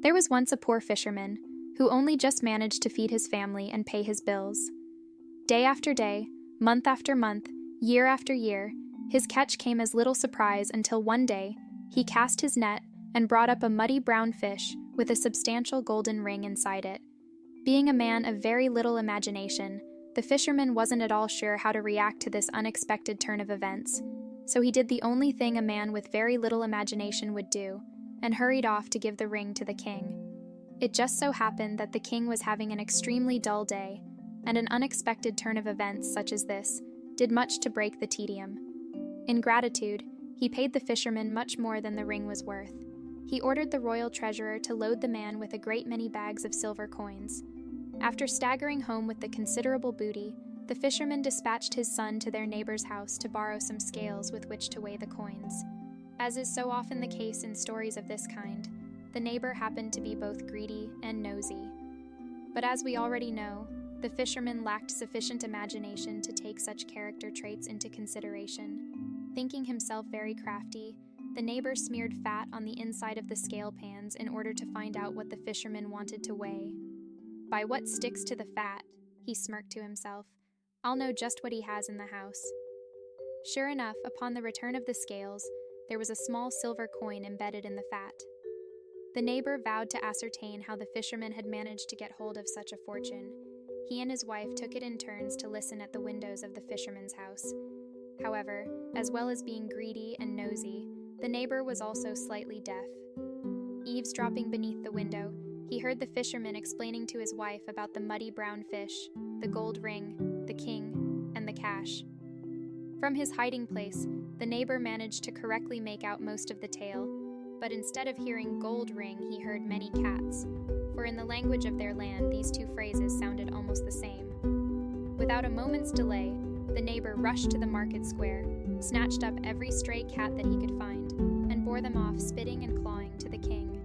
There was once a poor fisherman who only just managed to feed his family and pay his bills. Day after day, month after month, year after year, his catch came as little surprise until one day he cast his net and brought up a muddy brown fish with a substantial golden ring inside it. Being a man of very little imagination, the fisherman wasn't at all sure how to react to this unexpected turn of events, so he did the only thing a man with very little imagination would do, and hurried off to give the ring to the king. It just so happened that the king was having an extremely dull day, and an unexpected turn of events such as this did much to break the tedium. In gratitude, he paid the fisherman much more than the ring was worth. He ordered the royal treasurer to load the man with a great many bags of silver coins. After staggering home with the considerable booty, the fisherman dispatched his son to their neighbor's house to borrow some scales with which to weigh the coins. As is so often the case in stories of this kind, the neighbor happened to be both greedy and nosy. But as we already know, the fisherman lacked sufficient imagination to take such character traits into consideration. Thinking himself very crafty, the neighbor smeared fat on the inside of the scale pans in order to find out what the fisherman wanted to weigh. "By what sticks to the fat," he smirked to himself, "I'll know just what he has in the house." Sure enough, upon the return of the scales, there was a small silver coin embedded in the fat. The neighbor vowed to ascertain how the fisherman had managed to get hold of such a fortune. He and his wife took it in turns to listen at the windows of the fisherman's house. However, as well as being greedy and nosy, the neighbor was also slightly deaf. Eavesdropping beneath the window, he heard the fisherman explaining to his wife about the muddy brown fish, the gold ring, the king, and the cash. From his hiding place, the neighbor managed to correctly make out most of the tale, but instead of hearing gold ring, he heard many cats, for in the language of their land, these two phrases sounded almost the same. Without a moment's delay, the neighbor rushed to the market square, snatched up every stray cat that he could find, and bore them off, spitting and clawing, to the king.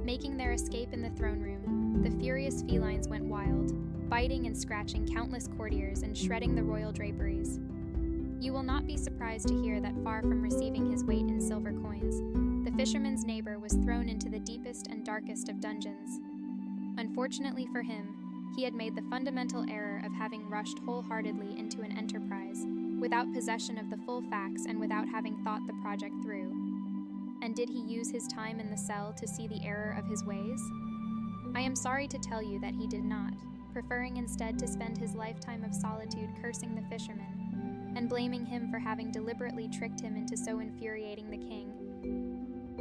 Making their escape in the throne room, the furious felines went wild, biting and scratching countless courtiers and shredding the royal draperies. You will not be surprised to hear that far from receiving his weight in silver coins, the fisherman's neighbor was thrown into the deepest and darkest of dungeons. Unfortunately for him, he had made the fundamental error of having rushed wholeheartedly into an enterprise, without possession of the full facts and without having thought the project through. And did he use his time in the cell to see the error of his ways? I am sorry to tell you that he did not, preferring instead to spend his lifetime of solitude cursing the fisherman, and blaming him for having deliberately tricked him into so infuriating the king.